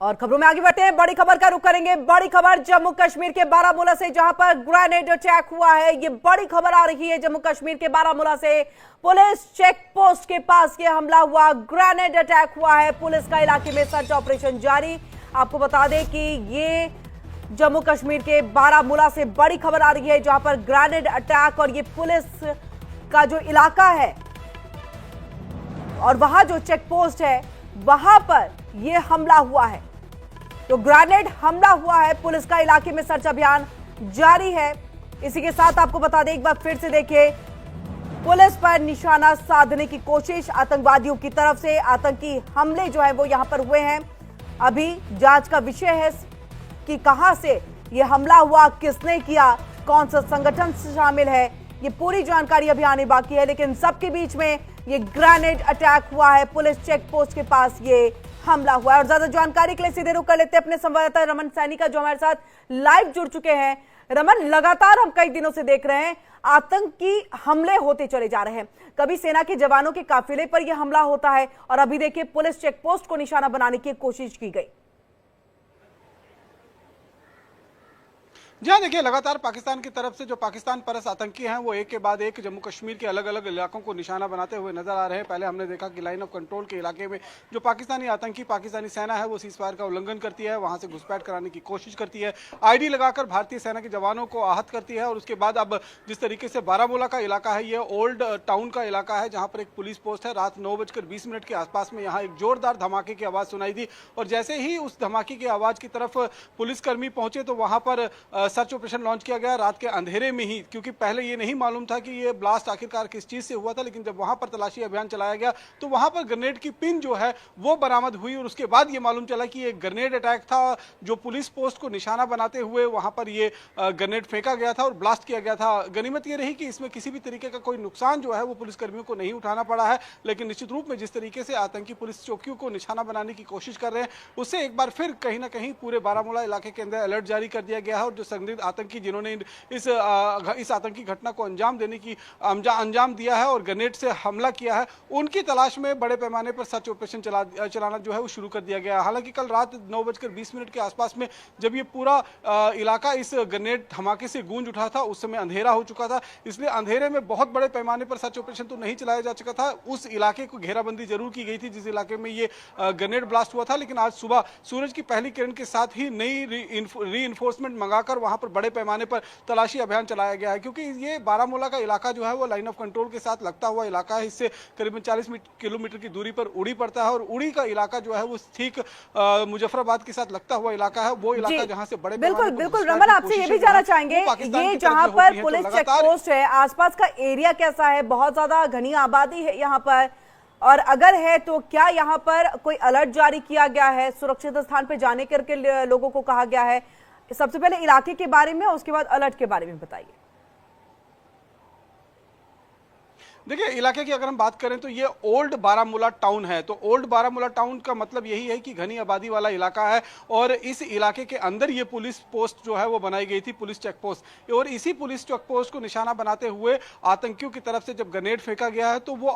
और खबरों में आगे बढ़ते हैं। बड़ी खबर का रुख करेंगे। बड़ी खबर जम्मू कश्मीर के बारामूला से, जहां पर ग्रेनेड अटैक हुआ है। ये बड़ी खबर आ रही है जम्मू कश्मीर के बारामूला से। पुलिस चेक पोस्ट के पास ये हमला हुआ, ग्रेनेड अटैक हुआ है। पुलिस का इलाके में सर्च ऑपरेशन जारी। आपको बता दें कि ये जम्मू कश्मीर के बारामूला से बड़ी खबर आ रही है, जहां पर ग्रेनेड अटैक और ये पुलिस का जो इलाका है और वहां जो चेक पोस्ट है वहां पर यह हमला हुआ है। तो ग्रेनेड हमला हुआ है। पुलिस का इलाके में सर्च अभियान जारी है। इसी के साथ आपको बता दें, एक बार फिर से देखिए, पुलिस पर निशाना साधने की कोशिश आतंकवादियों की तरफ से। आतंकी हमले जो है वो यहां पर हुए हैं। अभी जांच का विषय है कि कहां से यह हमला हुआ, किसने किया, कौन सा संगठन शामिल है, ये पूरी जानकारी अभी आने बाकी है। लेकिन सबके बीच में ये ग्रेनेड अटैक हुआ है। पुलिस चेक पोस्ट के पास ये हमला हुआ है। और ज्यादा जानकारी के लिए सीधे रुख कर लेते हैं अपने संवाददाता रमन सैनी का, जो हमारे साथ लाइव जुड़ चुके हैं। रमन, लगातार हम कई दिनों से देख रहे हैं आतंकी हमले होते चले जा रहे हैं। कभी सेना के जवानों के काफिले पर यह हमला होता है और अभी देखिए पुलिस चेक पोस्ट को निशाना बनाने की कोशिश की गई। जी हाँ, देखिए लगातार पाकिस्तान की तरफ से जो पाकिस्तान परस्त आतंकी हैं वो एक के बाद एक जम्मू कश्मीर के अलग अलग इलाकों को निशाना बनाते हुए नजर आ रहे हैं। पहले हमने देखा कि लाइन ऑफ कंट्रोल के इलाके में जो पाकिस्तानी आतंकी पाकिस्तानी सेना है वो सीज़फायर का उल्लंघन करती है, वहां से घुसपैठ कराने की कोशिश करती है, आईडी लगाकर भारतीय सेना के जवानों को आहत करती है। और उसके बाद अब जिस तरीके से बारामूला का इलाका है, ये ओल्ड टाउन का इलाका है जहाँ पर एक पुलिस पोस्ट है। रात 9:20 के आसपास में यहाँ एक जोरदार धमाके की आवाज़ सुनाई दी और जैसे ही उस धमाके की आवाज़ की तरफ पुलिसकर्मी पहुंचे तो वहां पर सर्च ऑपरेशन लॉन्च किया गया रात के अंधेरे में ही, क्योंकि पहले ये नहीं मालूम था कि ये ब्लास्ट आखिरकार किस चीज से हुआ था। लेकिन जब वहां पर तलाशी अभियान चलाया गया तो वहां पर ग्रेनेड की पिन जो है वो बरामद हुई और उसके बाद ये मालूम चला कि ये ग्रेनेड अटैक था। जो पुलिस पोस्ट को निशाना बनाते हुए वहां पर ये ग्रेनेड फेंका गया था और ब्लास्ट किया गया था। गनीमत ये रही कि इसमें किसी भी तरीके का कोई नुकसान जो है वो पुलिसकर्मियों को नहीं उठाना पड़ा है। लेकिन निश्चित रूप में जिस तरीके से आतंकी पुलिस चौकियों को निशाना बनाने की कोशिश कर रहे हैं, उससे एक बार फिर कहीं ना कहीं पूरे बारामूला इलाके के अंदर अलर्ट जारी कर दिया गया है। और जो संदिग्ध आतंकी जिन्होंने इस आतंकी घटना को अंजाम देने की अंजाम दिया है और ग्रेनेड से हमला किया है, उनकी तलाश में बड़े पैमाने पर सर्च ऑपरेशन चलाना जो है वो शुरू कर दिया गया है। हालांकि कल रात 9:20 के आसपास में जब ये पूरा इलाका इस ग्रेनेड धमाके से गूंज उठा था, उस समय अंधेरा हो चुका था, इसलिए अंधेरे में बहुत बड़े पैमाने पर सर्च ऑपरेशन तो नहीं चलाया जा चुका था। उस इलाके को घेराबंदी जरूर की गई थी जिस इलाके में ये ग्रेनेड ब्लास्ट हुआ था। लेकिन आज सुबह सूरज की पहली किरण के साथ ही नई री-इन्फोर्समेंट मंगाकर वहां पर बड़े पैमाने पर तलाशी अभियान चलाया गया है, क्योंकि ये बारामूला का इलाका जो है वो लाइन ऑफ कंट्रोल के साथ लगता हुआ इलाका है। इससे करीबन 40 किलोमीटर की दूरी पर उड़ी पड़ता है और उड़ी का इलाका जो है वो ठीक मुजफ्फराबाद के साथ लगता हुआ इलाका है। वो इलाका जहां से बड़े बिल्कुल बिल्कुल रमन, आपसे ये भी जानना चाहेंगे, ये जहां पर पुलिस चेक पोस्ट है, आसपास का एरिया कैसा है? बहुत ज्यादा घनी आबादी है यहाँ पर, और अगर है तो क्या यहाँ पर कोई अलर्ट जारी किया गया है? सुरक्षित स्थान पर जाने करके लोगों को कहा गया है? सबसे पहले इलाके के बारे में, उसके बाद अलर्ट के बारे में बताइए। देखिए, इलाके की अगर हम बात करें तो ये ओल्ड बारामूला टाउन है। तो ओल्ड बारामूला टाउन का मतलब यही है कि घनी आबादी वाला इलाका है और इस इलाके के अंदर ये पुलिस पोस्ट जो है वो बनाई गई थी, पुलिस चेक पोस्ट। और इसी पुलिस चेक पोस्ट को निशाना बनाते हुए आतंकियों की तरफ से जब ग्रेनेड फेंका गया है तो वो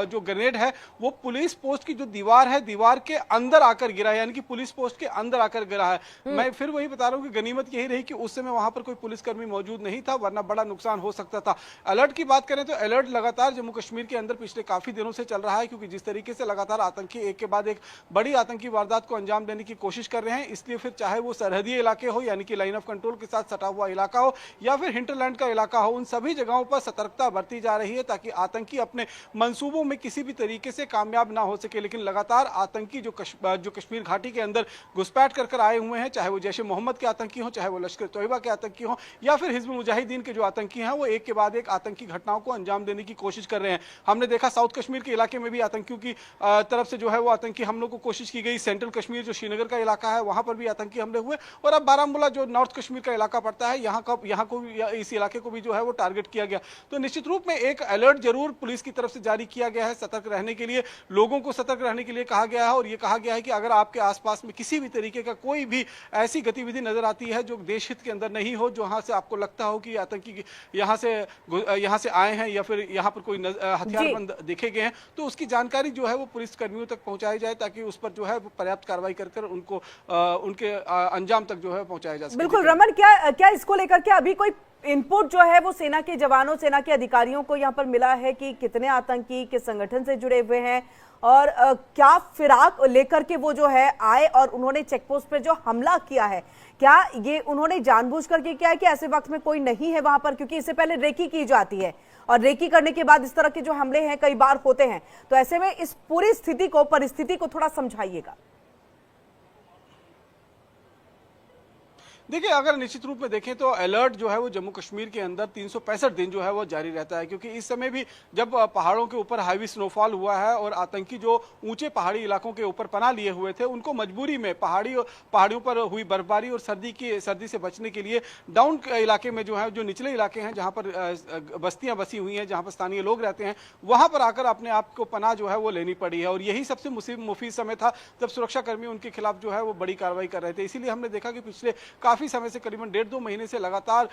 जो ग्रेनेड है वो पुलिस पोस्ट की जो दीवार है, दीवार के अंदर आकर गिरा है, यानी कि पुलिस पोस्ट के अंदर आकर गिरा है। मैं फिर वही बता रहा हूँ कि गनीमत यही रही कि उस समय वहां पर कोई पुलिसकर्मी मौजूद नहीं था, वरना बड़ा नुकसान हो सकता था। अलर्ट की बात करें तो अलर्ट लगातार जम्मू कश्मीर के अंदर पिछले काफी दिनों से चल रहा है, क्योंकि जिस तरीके से लगातार आतंकी एक के बाद एक बड़ी आतंकी वारदात को अंजाम देने की कोशिश कर रहे हैं, इसलिए फिर चाहे वो सरहदी इलाके हो यानी कि लाइन ऑफ कंट्रोल के साथ सटा हुआ इलाका हो या फिर हिंटरलैंड का इलाका हो, उन सभी जगहों पर सतर्कता बरती जा रही है ताकि आतंकी अपने मंसूबों में किसी भी तरीके से कामयाब ना हो सके। लेकिन लगातार आतंकी जो कश्मीर घाटी के अंदर घुसपैठ कर आए हुए हैं, चाहे वो जैश ए मोहम्मद के आतंकी हो, चाहे वो लश्कर तोयबा के आतंकी हो या फिर हिजबुल मुजाहिदीन के जो आतंकी हैं, वो एक के बाद एक आतंकी घटनाओं को अंजाम देने की कोशिश कर रहे हैं। हमने देखा साउथ कश्मीर के इलाके में भी आतंकियों की तरफ से जो है वो आतंकी हमलों को कोशिश की गई। सेंट्रल कश्मीर जो श्रीनगर का इलाका है वहां पर भी आतंकी हमले हुए और अब बारामूला जो नॉर्थ कश्मीर का इलाका पड़ता है यहाँ को इस इलाके को भी जो है वो टारगेट किया गया। तो निश्चित रूप में एक अलर्ट जरूर पुलिस की तरफ से जारी किया गया है, सतर्क रहने के लिए, लोगों को सतर्क रहने के लिए कहा गया है। और ये कहा गया है कि अगर आपके आसपास में किसी भी तरीके का कोई भी ऐसी गतिविधि नजर आती है जो देश हित के अंदर नहीं हो, जहां से आपको लगता हो कि आतंकी यहाँ से आए हैं या फिर यहाँ पर पर कोई हथियारबंद देखे गए हैं, तो उसकी जानकारी जो है वो पुलिस कर्मियों तक पहुंचाई जाए ताकि उस पर जो है पर्याप्त कार्रवाई कर उनको उनके अंजाम तक जो है पहुंचाया जा सके। बिल्कुल रमन, क्या इसको लेकर के अभी कोई इनपुट जो है वो सेना के जवानों, सेना के अधिकारियों को यहाँ पर मिला है कि कितने आतंकी किस संगठन से जुड़े हुए हैं, और क्या फिराक लेकर के वो जो है आए और उन्होंने चेकपोस्ट पर जो हमला किया है, क्या ये उन्होंने जानबूझ करके किया है कि ऐसे वक्त में कोई नहीं है वहां पर? क्योंकि इससे पहले रेकी की जाती है और रेकी करने के बाद इस तरह के जो हमले हैं कई बार होते हैं, तो ऐसे में इस पूरी स्थिति को, परिस्थिति को थोड़ा समझाइएगा। देखिए, अगर निश्चित रूप में देखें तो अलर्ट जो है वो जम्मू कश्मीर के अंदर 365 दिन जो है वो जारी रहता है, क्योंकि इस समय भी जब पहाड़ों के ऊपर हैवी स्नोफॉल हुआ है और आतंकी जो ऊंचे पहाड़ी इलाकों के ऊपर पनाह लिए हुए थे, उनको मजबूरी में पहाड़ियों पर हुई बर्फबारी और सर्दी से बचने के लिए डाउन इलाके में जो है, जो निचले इलाके हैं जहाँ पर बस्तियां बसी हुई हैं, जहाँ पर स्थानीय लोग रहते हैं, वहां पर आकर अपने आप को पनाह जो है वो लेनी पड़ी है। और यही सबसे मुफीद समय था जब सुरक्षाकर्मी उनके खिलाफ जो है वो बड़ी कार्रवाई कर रहे थे। इसीलिए हमने देखा कि पिछले काफी समय से, करीबन 1.5-2 महीने से लगातार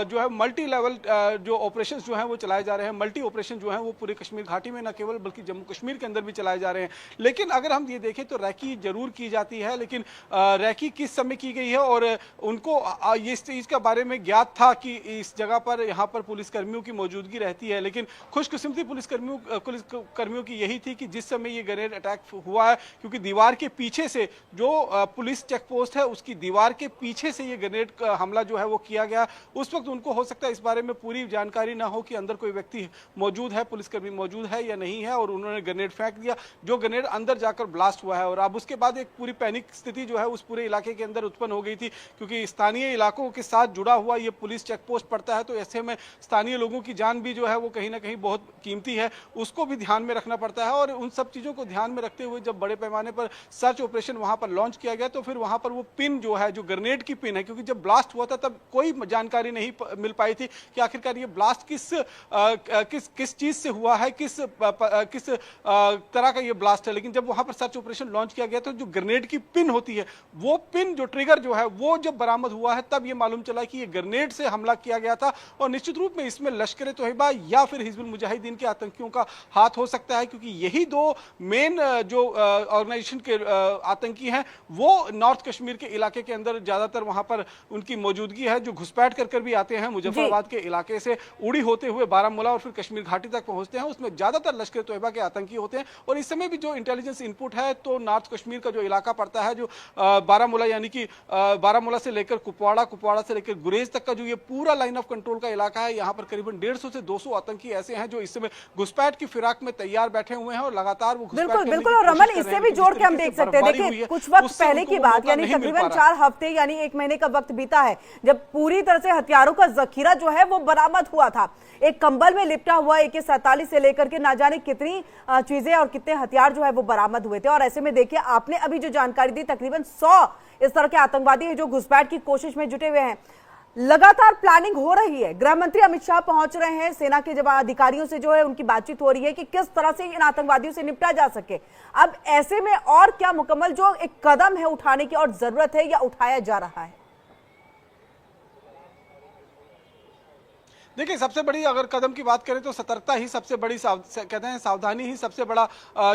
जो है मल्टी लेवल जो ऑपरेशन जो हैं वो चलाए जा रहे हैं। मल्टी ऑपरेशन जो है वो पूरे कश्मीर घाटी में न केवल बल्कि जम्मू कश्मीर के अंदर भी चलाए जा रहे हैं। लेकिन अगर हम ये देखें तो रैकी जरूर की जाती है, लेकिन रैकी किस समय की गई है और उनको ये इस चीज के बारे में ज्ञात था कि इस जगह पर, यहाँ पर पुलिस कर्मियों की मौजूदगी रहती है। लेकिन खुशकिस्मती पुलिस कर्मियों की यही थी कि जिस समय ये ग्रेनेड अटैक हुआ है, क्योंकि दीवार के पीछे से जो पुलिस चेक पोस्ट है उसकी दीवार के पीछे से ये ग्रेनेड हमला जो है वो किया गया। उस वक्त उनको हो सकता है इस बारे में पूरी जानकारी ना हो कि अंदर कोई व्यक्ति मौजूद है, पुलिसकर्मी मौजूद है या नहीं है, और उन्होंने ग्रेनेड फेंक दिया, जो ग्रेनेड अंदर जाकर ब्लास्ट हुआ है। और अब उसके बाद एक पूरी पैनिक स्थिति जो है उस पूरे इलाके के अंदर उत्पन्न हो गई थी, क्योंकि स्थानीय इलाकों के साथ जुड़ा हुआ ये पुलिस चेक पोस्ट पड़ता है, तो ऐसे में स्थानीय लोगों की जान भी जो है वो कहीं ना कहीं बहुत कीमती है, उसको भी ध्यान में रखना पड़ता है। और उन सब चीजों को ध्यान में रखते हुए जब बड़े पैमाने पर सर्च ऑपरेशन वहां पर लॉन्च किया गया, तो फिर वहां पर वो पिन जो है, जो ग्रेनेड की पिन है, क्योंकि जब ब्लास्ट हुआ था तब कोई जानकारी नहीं मिल पाई थी कि आखिरकार ये ब्लास्ट किस चीज से हुआ है, किस तरह का ये ब्लास्ट है। लेकिन जब वहां पर सर्च ऑपरेशन लॉन्च किया गया तो जो ग्रेनेड की पिन होती है, वो पिन, जो ट्रिगर जो है, वो जब बरामद हुआ है तब ये मालूम चला कि ये ग्रेनेड से हमला किया गया था। और निश्चित रूप में इसमें लश्कर तोयबा या फिर हिजबुल मुजाहिदीन के आतंकियों का हाथ हो सकता है, क्योंकि यही दो मेन जो ऑर्गेनाइजेशन के आतंकी हैं वो नॉर्थ कश्मीर के इलाके के अंदर ज्यादातर वहां पर उनकी मौजूदगी है, जो घुसपैठ कर भी आते हैं मुजफ्फराबाद के इलाके से उड़ी होते हुए बारामूला और फिर कश्मीर घाटी तक पहुंचते हैं। उसमें ज्यादातर लश्कर तोयबा के आतंकी होते हैं। और इस समय भी जो इंटेलिजेंस इनपुट है, तो नॉर्थ कश्मीर का जो इलाका पड़ता है, जो बारामूला यानी कि बारामूला से लेकर कुपवाड़ा से लेकर गुरेज तक का जो ये पूरा लाइन ऑफ कंट्रोल का इलाका है, यहाँ पर करीबन 150 से 200 आतंकी ऐसे हैं जो इस समय घुसपैठ की फिराक में तैयार बैठे हुए हैं और लगातार वो बिल्कुल। और रमन, इससे भी जोड़ के हम देख सकते हैं, देखिए कुछ वक्त पहले की बात, यानी तकरीबन 4 हफ्ते यानी 1 महीने का वक्त बीता है जब पूरी तरह से हथियारों का जखीरा जो है वो बरामद हुआ था। एक कंबल में लिपटा हुआ AK-47 से लेकर के ना जाने कितनी चीजें और कितने हथियार जो है वो बरामद हुए थे। और ऐसे में देखिए, आपने अभी जो जानकारी दी, तकरीबन 100 इस तरह के आतंकवादी हैं जो घुसपैठ की कोशिश में जुटे हुए हैं। लगातार प्लानिंग हो रही है, गृह मंत्री अमित शाह पहुंच रहे हैं, सेना के जब अधिकारियों से जो है उनकी बातचीत हो रही है कि किस तरह से इन आतंकवादियों से निपटा जा सके। अब ऐसे में और क्या मुकम्मल जो एक कदम है उठाने की और जरूरत है या उठाया जा रहा है? देखिए, सबसे बड़ी अगर कदम की बात करें तो सतर्कता ही सबसे बड़ी, कहते हैं सावधानी ही सबसे बड़ा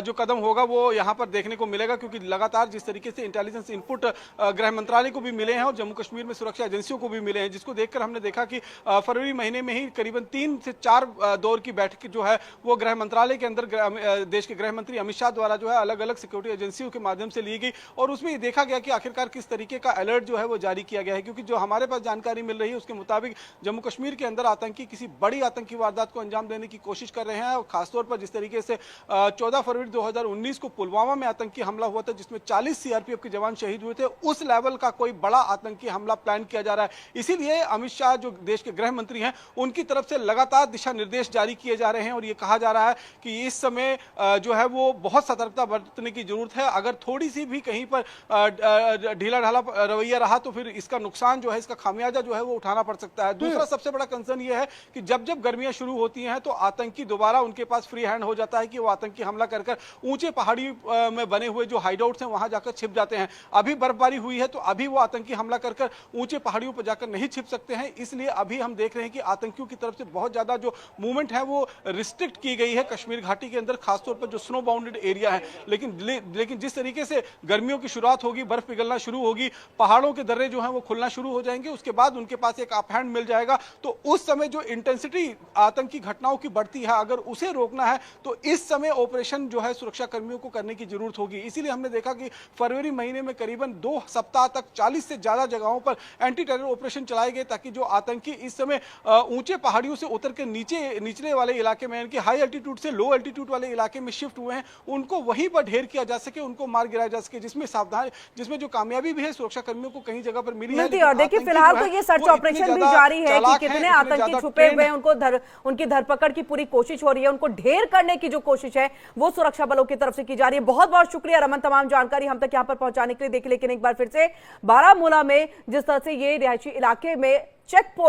जो कदम होगा वो यहाँ पर देखने को मिलेगा, क्योंकि लगातार जिस तरीके से इंटेलिजेंस इनपुट गृह मंत्रालय को भी मिले हैं और जम्मू कश्मीर में सुरक्षा एजेंसियों को भी मिले हैं, जिसको देखकर हमने देखा कि फरवरी महीने में ही करीबन 3 से 4 दौर की बैठक जो है वो गृह मंत्रालय के अंदर देश के गृह मंत्री अमित शाह द्वारा जो है अलग अलग सिक्योरिटी एजेंसियों के माध्यम से ली गई। और उसमें ये देखा गया कि आखिरकार किस तरीके का अलर्ट जो है वो जारी किया गया है, क्योंकि जो हमारे पास जानकारी मिल रही है उसके मुताबिक जम्मू कश्मीर के अंदर आतंकी किसी बड़ी आतंकी वारदात को अंजाम देने की कोशिश कर रहे हैं। और खासतौर पर जिस तरीके से 14 फरवरी 2019 को पुलवामा में आतंकी हमला हुआ था, जिसमें 40 सीआरपीएफ के जवान शहीद हुए थे, उस लेवल का कोई बड़ा आतंकी हमला प्लान किया जा रहा है। इसीलिए अमित शाह जो देश के गृह मंत्री हैं, उनकी तरफ से लगातार दिशा निर्देश जारी किए जा रहे हैं और ये कहा जा रहा है कि इस समय जो है वो बहुत सतर्कता बरतने की जरूरत है। अगर थोड़ी सी भी कहीं पर ढीला ढाला रवैया रहा तो फिर इसका नुकसान जो है, इसका खामियाजा जो है वो उठाना पड़ सकता है। दूसरा सबसे बड़ा कंसर्न ये है कि जब जब गर्मियां शुरू होती हैं तो आतंकी दोबारा उनके पास फ्री हैंड हो जाता है कि वो आतंकी हमला कर ऊंचे पहाड़ी में बने हुए जो हाइडआउट्स हैं वहां जाकर छिप जाते हैं। अभी बर्फबारी हुई है तो अभी वो आतंकी हमला कर ऊंचे पहाड़ियों पर जाकर नहीं छिप सकते हैं, इसलिए अभी हम देख रहे हैं कि आतंकियों की तरफ से बहुत ज्यादा जो मूवमेंट है वो रिस्ट्रिक्ट की गई है कश्मीर घाटी के अंदर, खासतौर पर जो स्नो बाउंडेड एरिया है। लेकिन जिस तरीके से गर्मियों की शुरुआत होगी, बर्फ पिघलना शुरू होगी, पहाड़ों के दर्रे जो हैं वो खुलना शुरू हो जाएंगे, उसके बाद उनके पास एक अप हैंड मिल जाएगा। तो उस समय जो इंटेंसिटी आतंकी घटनाओं की बढ़ती है, अगर उसे रोकना है तो इस समय ऑपरेशन जो है सुरक्षा कर्मियों को करने की जरूरत होगी। इसीलिए हमने देखा कि फरवरी महीने में करीबन 2 सप्ताह तक 40 से ज्यादा जगहों पर एंटी टेरर ऑपरेशन चलाए गए, ताकि जो आतंकी इस समय ऊंचे पहाड़ियों से उतर के निचले वाले इलाके में, यानी कि हाई एल्टीट्यूड से लो एल्टीट्यूड वाले इलाके में शिफ्ट हुए हैं, उनको वहीं पर ढेर किया जा सके, उनको मार गिराया जा सके, जिसमें जो कामयाबी भी है सुरक्षा कर्मियों को कहीं जगह पर मिली है। और देखिए फिलहाल तो ये सर्च ऑपरेशन भी जारी है कि कितने आतंकी छुपे हुए हैं, उनकी धरपकड़ की पूरी कोशिश हो रही है, उनको ढेर करने की जो कोशिश है वो सुरक्षा बलों की तरफ से की जा रही है। बहुत बहुत शुक्रिया रमन, तमाम जानकारी हम तक यहां पर पहुंचाने के लिए। देखिए लेकिन एक बार फिर से बारामूला में जिस तरह से ये रिहायशी इलाके में चेक पोस्ट